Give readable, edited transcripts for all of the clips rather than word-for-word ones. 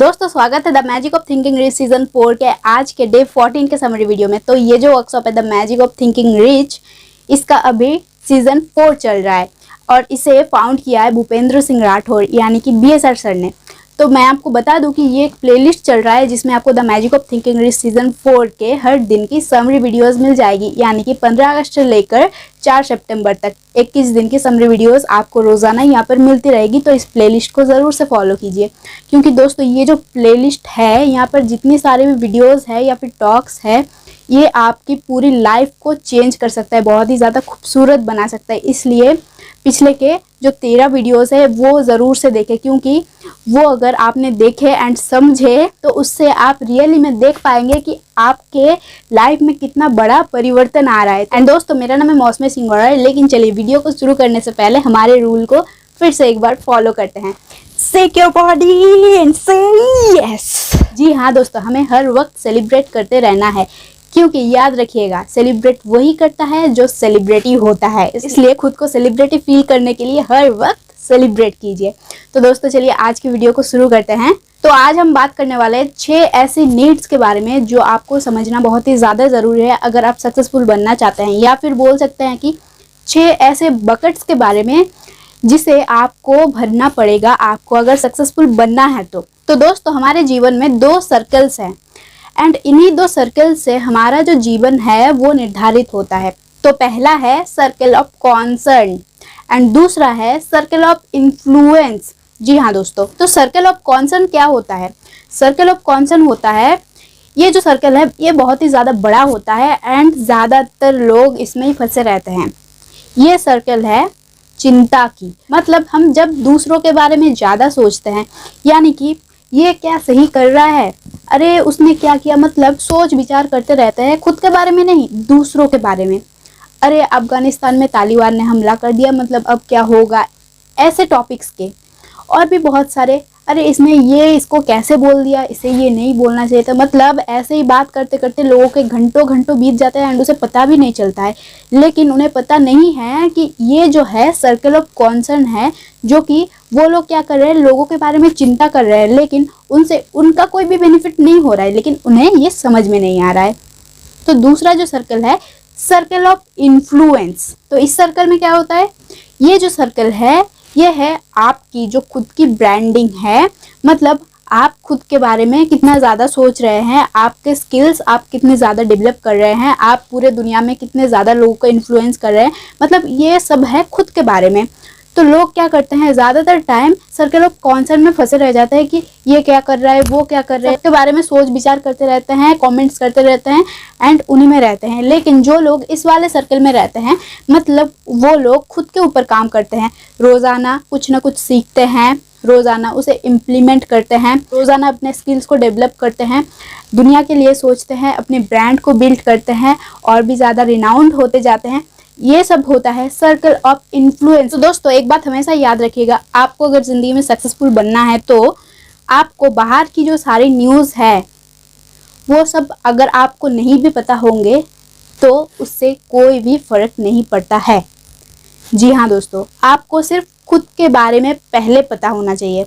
दोस्तों स्वागत है the magic of thinking rich season 4 के आज के डे 14 के समरी वीडियो में। तो ये जो वर्कशॉप है the magic of thinking rich, इसका अभी सीजन 4 चल रहा है और इसे फाउंड किया है भूपेंद्र सिंह राठौर यानी कि BSR सर ने। तो मैं आपको बता दूं कि ये एक प्लेलिस्ट चल रहा है जिसमें आपको the magic of thinking rich season 4 के हर दिन की समरी वीडियोस मिल जाएगी, यानी कि 15 अगस्त से लेकर 4 सितंबर तक 21 दिन की समरी वीडियोस आपको रोजाना यहाँ पर मिलती रहेगी। तो इस प्लेलिस्ट को ज़रूर से फॉलो कीजिए, क्योंकि दोस्तों ये जो प्लेलिस्ट है यहाँ पर जितनी सारी भी वीडियोस है या फिर टॉक्स है, ये आपकी पूरी लाइफ को चेंज कर सकता है, बहुत ही ज़्यादा खूबसूरत बना सकता है। इसलिए पिछले के जो 13 वीडियोस है वो ज़रूर से देखें, क्योंकि वो अगर आपने देखे एंड समझे तो उससे आप रियली में देख पाएंगे कि आपके लाइफ में कितना बड़ा परिवर्तन आ रहा है। एंड दोस्तों मेरा नाम है मौसमी सिंह, लेकिन चलिए वीडियो को शुरू करने से पहले हमारे रूल को फिर से एक बार फॉलो करते हैं। Shake your body and say yes. जी हाँ दोस्तों, हमें हर वक्त सेलिब्रेट करते रहना है, क्योंकि याद रखिएगा सेलिब्रेट वही करता है जो सेलिब्रिटी होता है। इसलिए खुद को सेलिब्रिटी फील करने के लिए हर वक्त सेलिब्रेट कीजिए। तो दोस्तों चलिए आज की वीडियो को शुरू करते हैं। तो आज हम बात करने वाले हैं 6 ऐसी नीड्स के बारे में जो आपको समझना बहुत ही ज़्यादा ज़रूरी है अगर आप सक्सेसफुल बनना चाहते हैं, या फिर बोल सकते हैं कि 6 ऐसे बकेट्स के बारे में जिसे आपको भरना पड़ेगा आपको अगर सक्सेसफुल बनना है तो दोस्तों हमारे जीवन में 2 सर्कल्स हैं एंड इन्हीं 2 सर्कल से हमारा जो जीवन है वो निर्धारित होता है। तो पहला है सर्कल ऑफ कॉन्सर्न एंड दूसरा है सर्कल ऑफ इन्फ्लुएंस। जी हाँ दोस्तों, तो सर्कल ऑफ कॉन्सर्न क्या होता है? सर्कल ऑफ कॉन्सर्न होता है, ये जो सर्कल है ये बहुत ही ज़्यादा बड़ा होता है एंड ज़्यादातर लोग इसमें ही फंसे रहते हैं। ये सर्कल है चिंता की, मतलब हम जब दूसरों के बारे में ज़्यादा सोचते हैं, यानी कि ये क्या सही कर रहा है, अरे उसने क्या किया, मतलब सोच विचार करते रहते हैं, खुद के बारे में नहीं दूसरों के बारे में। अरे अफगानिस्तान में तालिबान ने हमला कर दिया, मतलब अब क्या होगा, ऐसे टॉपिक्स के और भी बहुत सारे। अरे इसने ये इसको कैसे बोल दिया, इसे ये नहीं बोलना चाहिए था, मतलब ऐसे ही बात करते करते लोगों के घंटों घंटों बीत जाते हैं एंड उसे पता भी नहीं चलता है। लेकिन उन्हें पता नहीं है कि ये जो है सर्कल ऑफ कॉन्सर्न है, जो कि वो लोग क्या कर रहे हैं, लोगों के बारे में चिंता कर रहे हैं, लेकिन उनसे उनका कोई भी बेनिफिट नहीं हो रहा है, लेकिन उन्हें ये समझ में नहीं आ रहा है। तो दूसरा जो सर्कल है सर्कल ऑफ इन्फ्लुएंस। तो इस सर्कल में क्या होता है, ये जो सर्कल है ये है आपकी जो खुद की ब्रांडिंग है, मतलब आप खुद के बारे में कितना ज़्यादा सोच रहे हैं, आपके स्किल्स आप कितने ज़्यादा डेवलप कर रहे हैं, आप पूरे दुनिया में कितने ज़्यादा लोगों को इन्फ्लुएंस कर रहे हैं, मतलब ये सब है खुद के बारे में। तो लोग क्या करते हैं, ज़्यादातर टाइम सर्कल ऑफ कॉन्सर्न में फंसे रह जाते हैं कि ये क्या कर रहा है, वो क्या कर रहा है, इसके बारे में सोच विचार करते रहते हैं, कमेंट्स करते रहते हैं एंड उन्हीं में रहते हैं। लेकिन जो लोग इस वाले सर्कल में रहते हैं, मतलब वो लोग खुद के ऊपर काम करते हैं, रोज़ाना कुछ ना कुछ सीखते हैं, रोज़ाना उसे इम्प्लीमेंट करते हैं, रोज़ाना अपने स्किल्स को डेवलप करते हैं, दुनिया के लिए सोचते हैं, अपने ब्रांड को बिल्ड करते हैं और भी ज़्यादा रिनाउंड होते जाते हैं। ये सब होता है सर्कल ऑफ इन्फ्लुएंस। तो दोस्तों एक बात हमेशा याद रखिएगा, आपको अगर ज़िंदगी में सक्सेसफुल बनना है तो आपको बाहर की जो सारी न्यूज़ है वो सब अगर आपको नहीं भी पता होंगे तो उससे कोई भी फ़र्क नहीं पड़ता है। जी हाँ दोस्तों, आपको सिर्फ खुद के बारे में पहले पता होना चाहिए,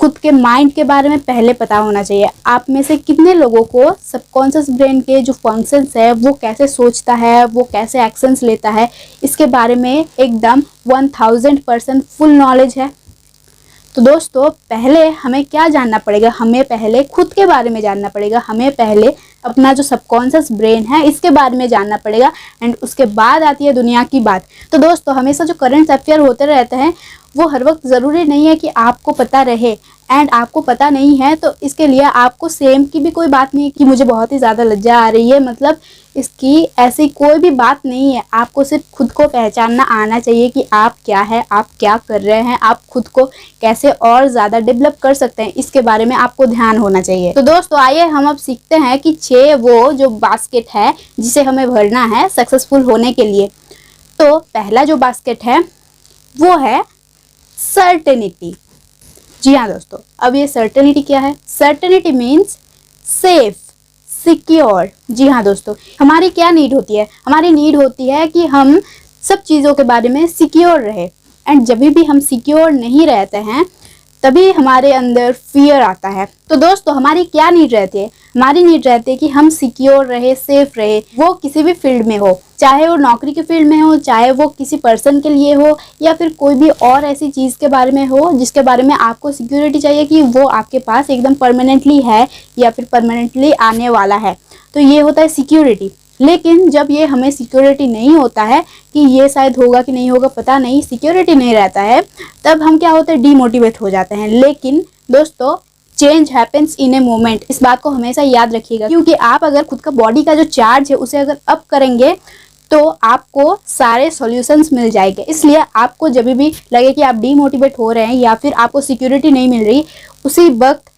खुद के माइंड के बारे में पहले पता होना चाहिए। आप में से कितने लोगों को सबकॉन्शियस ब्रेन के जो फंक्शंस है वो कैसे सोचता है, वो कैसे एक्शंस लेता है, इसके बारे में एकदम 1000% फुल नॉलेज है। तो दोस्तों पहले हमें क्या जानना पड़ेगा, हमें पहले खुद के बारे में जानना पड़ेगा, हमें पहले अपना जो सबकॉन्शियस ब्रेन है इसके बारे में जानना पड़ेगा एंड उसके बाद आती है दुनिया की बात। तो दोस्तों हमेशा जो करंट अफेयर होते रहते हैं वो हर वक्त ज़रूरी नहीं है कि आपको पता रहे, एंड आपको पता नहीं है तो इसके लिए आपको सेम की भी कोई बात नहीं है कि मुझे बहुत ही ज़्यादा लज्जा आ रही है, मतलब इसकी ऐसी कोई भी बात नहीं है। आपको सिर्फ खुद को पहचानना आना चाहिए कि आप क्या है, आप क्या कर रहे हैं, आप खुद को कैसे और ज़्यादा डेवलप कर सकते हैं, इसके बारे में आपको ध्यान होना चाहिए। तो दोस्तों आइए हम अब सीखते हैं कि 6 वो जो बास्केट है जिसे हमें भरना है सक्सेसफुल होने के लिए। तो पहला जो बास्केट है वो है सर्टेनिटी। जी हाँ दोस्तों, अब ये सर्टेनिटी क्या है? Certainty means safe, secure. जी हाँ दोस्तों, हमारी क्या नीड होती है? हमारी नीड होती है कि हम सब चीज़ों के बारे में सिक्योर रहे, एंड जब भी हम सिक्योर नहीं रहते हैं तभी हमारे अंदर फियर आता है। तो दोस्तों हमारी क्या नीड रहती है? हमारी नीड रहती है कि हम सिक्योर रहे, सेफ रहे, वो किसी भी फील्ड में हो, चाहे वो नौकरी के फील्ड में हो, चाहे वो किसी पर्सन के लिए हो, या फिर कोई भी और ऐसी चीज़ के बारे में हो जिसके बारे में आपको सिक्योरिटी चाहिए कि वो आपके पास एकदम परमानेंटली है या फिर परमानेंटली आने वाला है। तो ये होता है सिक्योरिटी। लेकिन जब ये हमें सिक्योरिटी नहीं होता है कि ये शायद होगा कि नहीं होगा, पता नहीं, सिक्योरिटी नहीं रहता है, तब हम क्या होते हैं, डीमोटिवेट हो जाते हैं। लेकिन दोस्तों change happens in a moment, इस बात को हमेशा याद रखिएगा, क्योंकि आप अगर खुद का बॉडी का जो चार्ज है उसे अगर अप करेंगे तो आपको सारे सॉल्यूशंस मिल जाएंगे। इसलिए आपको जब भी लगे कि आप डीमोटिवेट हो रहे हैं या फिर आपको सिक्योरिटी नहीं मिल रही, उसी वक्त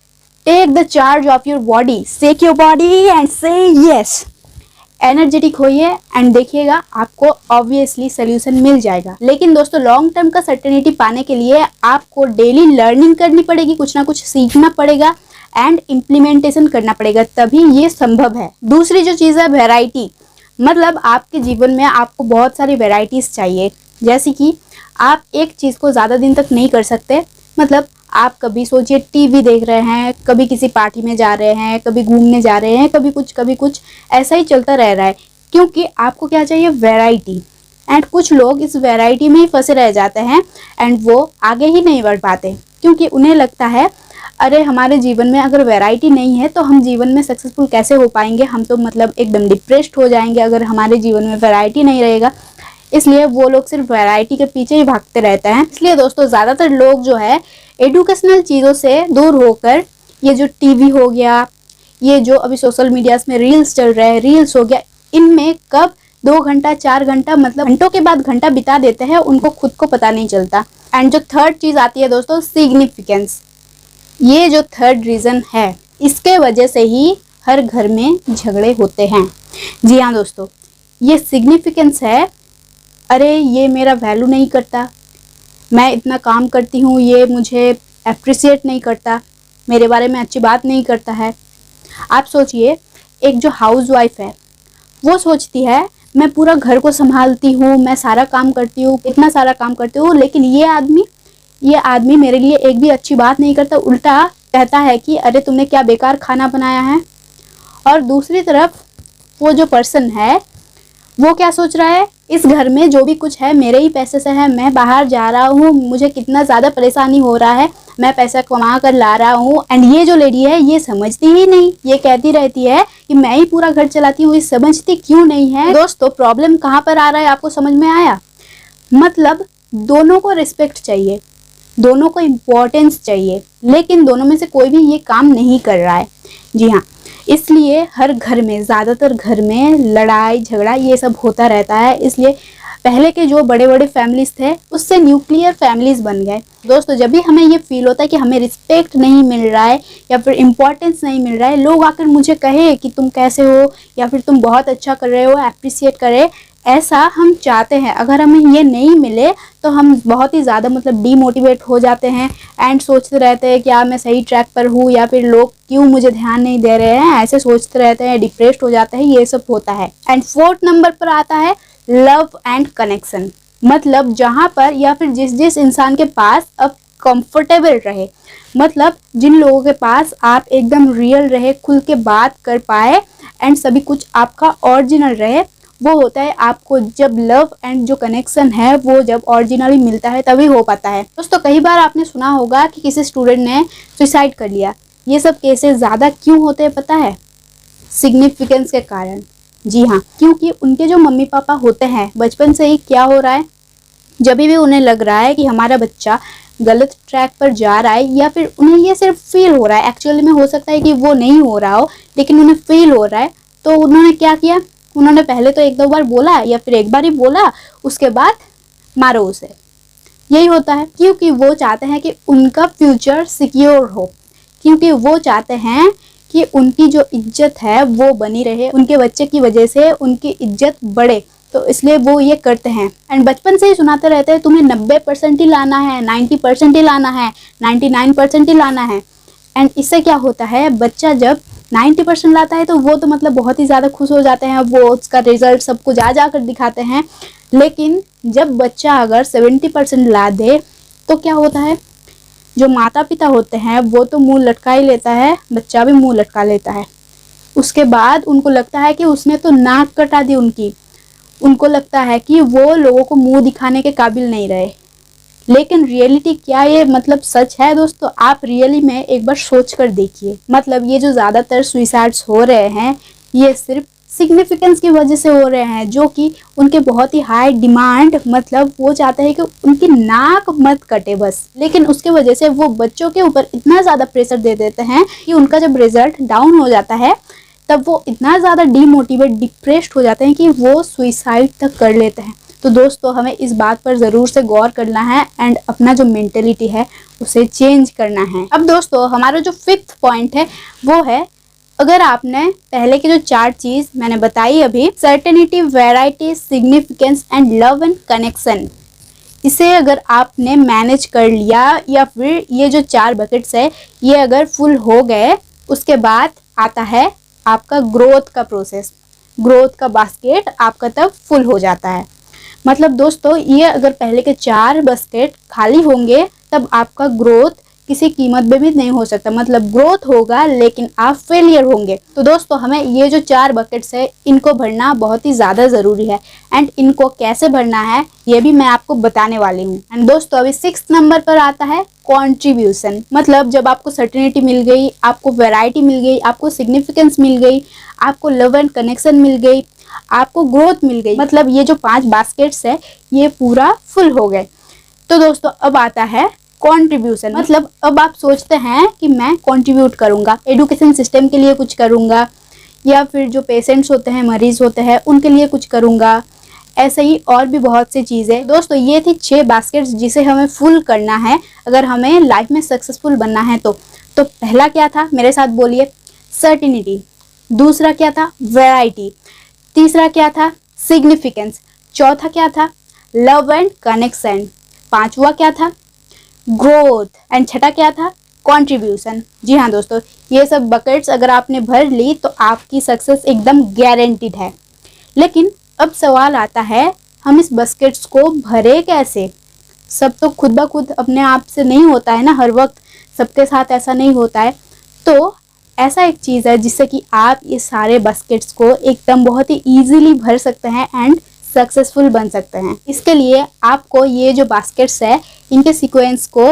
take the charge of your body, shake your body and say yes, energetic होइए एंड देखिएगा आपको ऑब्वियसली सोल्यूशन मिल जाएगा। लेकिन दोस्तों लॉन्ग टर्म का सर्टेनिटी पाने के लिए आपको डेली लर्निंग करनी पड़ेगी, कुछ ना कुछ सीखना पड़ेगा एंड इम्प्लीमेंटेशन करना पड़ेगा, तभी ये संभव है। दूसरी जो चीज़ है वैरायटी, मतलब आपके जीवन में आपको बहुत सारी वैरायटीज़ चाहिए। जैसे कि आप एक चीज़ को ज़्यादा दिन तक नहीं कर सकते, मतलब आप कभी सोचिए टीवी देख रहे हैं, कभी किसी पार्टी में जा रहे हैं, कभी घूमने जा रहे हैं, कभी कुछ ऐसा ही चलता रह रहा है, क्योंकि आपको क्या चाहिए, वैरायटी। एंड कुछ लोग इस वैरायटी में ही फंसे रह जाते हैं एंड वो आगे ही नहीं बढ़ पाते, क्योंकि उन्हें लगता है अरे हमारे जीवन में अगर वैरायटी नहीं है तो हम जीवन में सक्सेसफुल कैसे हो पाएंगे, हम तो मतलब एकदम डिप्रेस्ड हो जाएंगे अगर हमारे जीवन में वैरायटी नहीं रहेगा। इसलिए वो लोग सिर्फ वैरायटी के पीछे ही भागते रहते हैं। इसलिए दोस्तों ज़्यादातर लोग जो है एजुकेशनल चीज़ों से दूर होकर, ये जो टीवी हो गया, ये जो अभी सोशल मीडियाज में रील्स चल रहे हैं, रील्स हो गया, इनमें कब 2 घंटा 4 घंटा, मतलब घंटों के बाद घंटा बिता देते हैं, उनको खुद को पता नहीं चलता। एंड जो थर्ड चीज़ आती है दोस्तों, सिग्निफिकेंस। ये जो थर्ड रीज़न है, इसके वजह से ही हर घर में झगड़े होते हैं। जी हाँ दोस्तों, ये सिग्निफिकेंस है। अरे ये मेरा वैल्यू नहीं करता, मैं इतना काम करती हूँ, ये मुझे अप्रिशिएट नहीं करता, मेरे बारे में अच्छी बात नहीं करता है। आप सोचिए, एक जो हाउसवाइफ है वो सोचती है मैं पूरा घर को संभालती हूँ, मैं सारा काम करती हूँ, इतना सारा काम करती हूँ, लेकिन ये आदमी मेरे लिए एक भी अच्छी बात नहीं करता, उल्टा कहता है कि अरे तुमने क्या बेकार खाना बनाया है। और दूसरी तरफ वो जो पर्सन है वो क्या सोच रहा है, इस घर में जो भी कुछ है मेरे ही पैसे से है, मैं बाहर जा रहा हूँ, मुझे कितना ज़्यादा परेशानी हो रहा है, मैं पैसा कमा कर ला रहा हूँ। एंड ये जो लेडी है ये समझती ही नहीं, ये कहती रहती है कि मैं ही पूरा घर चलाती हूँ, ये समझती क्यों नहीं है। दोस्तों प्रॉब्लम कहाँ पर आ रहा है, आपको समझ में आया? मतलब दोनों को रिस्पेक्ट चाहिए, दोनों को इम्पोर्टेंस चाहिए, लेकिन दोनों में से कोई भी ये काम नहीं कर रहा है। जी हाँ, इसलिए हर घर में, ज़्यादातर घर में लड़ाई झगड़ा ये सब होता रहता है। इसलिए पहले के जो बड़े बड़े फैमिलीज थे उससे न्यूक्लियर फैमिलीज बन गए। दोस्तों जब भी हमें ये फील होता है कि हमें रिस्पेक्ट नहीं मिल रहा है या फिर इम्पोर्टेंस नहीं मिल रहा है, लोग आकर मुझे कहे कि तुम कैसे हो या फिर तुम बहुत अच्छा कर रहे हो, अप्रिशिएट करे, ऐसा हम चाहते हैं। अगर हमें ये नहीं मिले तो हम बहुत ही ज़्यादा मतलब डीमोटिवेट हो जाते हैं एंड सोचते रहते हैं क्या मैं सही ट्रैक पर हूँ या फिर लोग क्यों मुझे ध्यान नहीं दे रहे हैं, ऐसे सोचते रहते हैं, डिप्रेस्ड हो जाते हैं, ये सब होता है। एंड 4th नंबर पर आता है लव एंड कनेक्शन। मतलब जहाँ पर या फिर जिस इंसान के पास अब कंफर्टेबल रहे, मतलब जिन लोगों के पास आप एकदम रियल रहे, खुल के बात कर पाए एंड सभी कुछ आपका ओरिजिनल रहे, वो होता है आपको जब लव एंड जो कनेक्शन है वो जब ओरिजिनली मिलता है तभी हो पाता है। दोस्तों कई बार आपने सुना होगा कि किसी स्टूडेंट ने सुसाइड कर लिया। ये सब केसेस ज़्यादा क्यों होते हैं पता है? सिग्निफिकेंस के कारण। जी हाँ, क्योंकि उनके जो मम्मी पापा होते हैं बचपन से ही क्या हो रहा है, जब भी उन्हें लग रहा है कि हमारा बच्चा गलत ट्रैक पर जा रहा है या फिर उन्हें ये सिर्फ फील हो रहा है, एक्चुअली में हो सकता है कि वो नहीं हो रहा हो लेकिन उन्हें फील हो रहा है, तो उन्होंने क्या किया, उन्होंने पहले तो 1-2 बार बोला या फिर एक बार ही बोला, उसके बाद मारो उसे। यही होता है क्योंकि वो चाहते हैं कि उनका फ्यूचर सिक्योर हो, क्योंकि वो चाहते हैं कि उनकी जो इज्जत है वो बनी रहे, उनके बच्चे की वजह से उनकी इज्जत बढ़े, तो इसलिए वो ये करते हैं। एंड बचपन से ही सुनाते रहते हैं तुम्हें 90% ही लाना है, 90% ही लाना है, 99% ही लाना है। एंड इससे क्या होता है, बच्चा जब 90% लाता है तो वो तो मतलब बहुत ही ज़्यादा खुश हो जाते हैं, वो उसका रिजल्ट सबको जा कर दिखाते हैं। लेकिन जब बच्चा अगर 70% ला दे तो क्या होता है, जो माता पिता होते हैं वो तो मुंह लटका ही लेता है, बच्चा भी मुंह लटका लेता है। उसके बाद उनको लगता है कि उसने तो नाक कटा दी उनकी, उनको लगता है कि वो लोगों को मुंह दिखाने के काबिल नहीं रहे। लेकिन रियलिटी क्या ये मतलब सच है दोस्तों? आप रियली में एक बार सोच कर देखिए। मतलब ये जो ज़्यादातर सुइसाइड्स हो रहे हैं ये सिर्फ सिग्निफिकेंस की वजह से हो रहे हैं, जो कि उनके बहुत ही हाई डिमांड, मतलब वो चाहते हैं कि उनकी नाक मत कटे बस। लेकिन उसके वजह से वो बच्चों के ऊपर इतना ज़्यादा प्रेशर दे देते हैं कि उनका जब रिजल्ट डाउन हो जाता है तब वो इतना ज़्यादा डीमोटिवेट, डिप्रेस्ड हो जाते हैं कि वो सुइसाइड तक कर लेते हैं। तो दोस्तों हमें इस बात पर ज़रूर से गौर करना है एंड अपना जो मेंटेलिटी है उसे चेंज करना है। अब दोस्तों हमारा जो 5th पॉइंट है वो है, अगर आपने पहले की जो 4 चीज़ मैंने बताई अभी, certainty, variety, significance and love and connection, इसे अगर आपने मैनेज कर लिया या फिर ये जो 4 बकेट्स है ये अगर फुल हो गए, उसके बाद आता है आपका ग्रोथ का प्रोसेस। ग्रोथ का बास्केट आपका तब फुल हो जाता है। मतलब दोस्तों ये अगर पहले के 4 बास्केट खाली होंगे तब आपका ग्रोथ किसी कीमत पे भी नहीं हो सकता। मतलब ग्रोथ होगा लेकिन आप फेलियर होंगे। तो दोस्तों हमें ये जो 4 बकेट्स है इनको भरना बहुत ही ज़्यादा ज़रूरी है एंड इनको कैसे भरना है ये भी मैं आपको बताने वाली हूँ। एंड दोस्तों अभी 6th नंबर पर आता है कंट्रीब्यूशन। मतलब जब आपको सर्टेनिटी मिल गई, आपको वैरायटी मिल गई, आपको सिग्निफिकेंस मिल गई, आपको लव एंड कनेक्शन मिल गई, आपको ग्रोथ मिल गई, मतलब ये जो 5 बास्केट्स है ये पूरा फुल हो गए। तो दोस्तों अब आता है कंट्रीब्यूशन। मतलब अब आप सोचते हैं कि मैं कंट्रीब्यूट करूंगा, एजुकेशन सिस्टम के लिए कुछ करूंगा, या फिर जो पेशेंट्स होते हैं, मरीज होते हैं, उनके लिए कुछ करूंगा। ऐसे ही और भी बहुत सी चीज़ें। दोस्तों ये थी 6 बास्केट्स जिसे हमें फुल करना है अगर हमें लाइफ में सक्सेसफुल बनना है। तो पहला क्या था, मेरे साथ बोलिए, सर्टेनिटी। दूसरा क्या था, वैरायटी। तीसरा क्या था, सिग्निफिकेंस। चौथा क्या था, लव एंड कनेक्शन। पांचवा क्या था, ग्रोथ। एंड छठा क्या था, कंट्रीब्यूशन। जी हाँ दोस्तों, ये सब बकेट्स अगर आपने भर ली तो आपकी सक्सेस एकदम गारंटीड है। लेकिन अब सवाल आता है, हम इस बास्केट्स को भरे कैसे? सब तो खुद ब खुद अपने आप से नहीं होता है ना, हर वक्त सबके साथ ऐसा नहीं होता है। तो ऐसा एक चीज़ है जिससे कि आप ये सारे बास्केट्स को एकदम बहुत ही ईजीली भर सकते हैं एंड सक्सेसफुल बन सकते हैं। इसके लिए आपको ये जो बास्केट्स है इनके सीक्वेंस को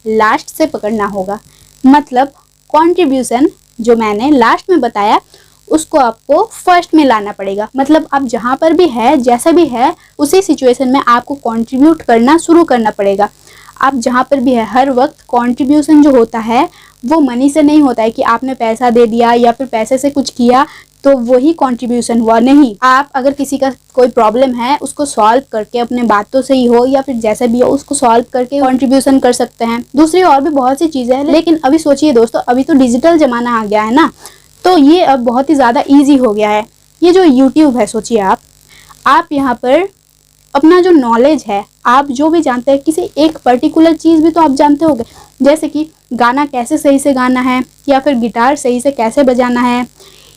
लास्ट से पकड़ना होगा। मतलब कंट्रीब्यूशन जो मैंने लास्ट में बताया उसको आपको फर्स्ट में लाना पड़ेगा। मतलब आप जहाँ पर भी है, जैसा भी है, उसी सिचुएशन में आपको कंट्रीब्यूट करना शुरू करना पड़ेगा। आप जहाँ पर भी है हर वक्त कंट्रीब्यूशन जो होता है वो मनी से नहीं होता है कि आपने पैसा दे दिया या फिर पैसे से कुछ किया तो वही कंट्रीब्यूशन हुआ। नहीं, आप अगर किसी का कोई प्रॉब्लम है उसको सॉल्व करके, अपने बातों से ही हो या फिर जैसे भी हो, उसको सॉल्व करके कंट्रीब्यूशन कर सकते हैं। दूसरी और भी बहुत सी चीज़ें हैं। लेकिन अभी सोचिए दोस्तों, अभी तो डिजिटल ज़माना आ गया है ना, तो ये अब बहुत ही ज़्यादा ईजी हो गया है। ये जो यूट्यूब है, सोचिए आप यहाँ पर अपना जो नॉलेज है, आप जो भी जानते हैं, किसी एक पर्टिकुलर चीज़ भी तो आप जानते होंगे, जैसे कि गाना कैसे सही से गाना है, या फिर गिटार सही से कैसे बजाना है,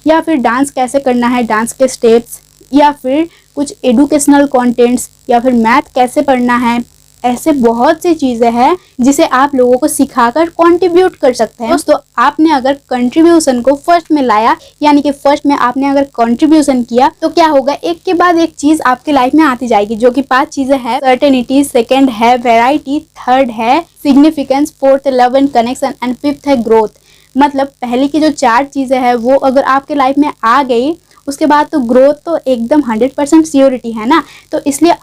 या फिर डांस कैसे करना है, डांस के स्टेप्स, या फिर कुछ एजुकेशनल कंटेंट्स, या फिर मैथ कैसे पढ़ना है। ऐसे बहुत सी चीज़ें हैं जिसे आप लोगों को सिखाकर कंट्रीब्यूट कर सकते हैं। दोस्तों आपने अगर कंट्रीब्यूशन को फर्स्ट में लाया, यानी कि फर्स्ट में आपने अगर कंट्रीब्यूशन किया, तो क्या होगा, एक के बाद एक चीज़ आपके लाइफ में आती जाएगी, जो कि 5 चीज़ें हैं। सर्टेनिटी, सेकेंड है वैरायटी, थर्ड है significance, fourth love and connection and fifth है ग्रोथ। मतलब पहले की जो 4 चीज़ें हैं वो अगर आपके लाइफ में आ गई, उसके बाद तो ग्रोथ तो एकदम 100% श्योरिटी है ना। तो इसलिए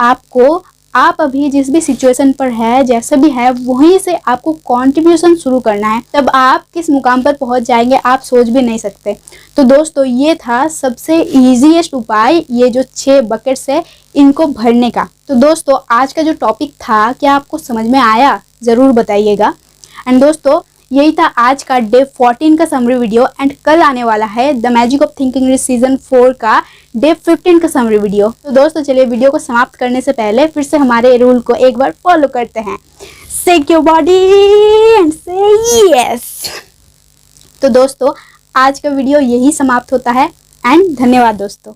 आप अभी जिस भी सिचुएशन पर है, जैसा भी है, वहीं से आपको कंट्रीब्यूशन शुरू करना है। तब आप किस मुकाम पर पहुंच जाएंगे आप सोच भी नहीं सकते। तो दोस्तों ये था सबसे ईजीएस्ट उपाय, ये जो 6 बकेट्स है इनको भरने का। तो दोस्तों आज का जो टॉपिक था, क्या आपको समझ में आया? ज़रूर बताइएगा। एंड दोस्तों यही था आज का डे 14 का समरी वीडियो। एंड कल आने वाला है the magic of thinking rich season 4 का डे 15 का समरी वीडियो। तो दोस्तों चलिए वीडियो को समाप्त करने से पहले फिर से हमारे रूल को एक बार फॉलो करते हैं। Shake your body and say yes. तो दोस्तों आज का वीडियो यही समाप्त होता है एंड धन्यवाद दोस्तों।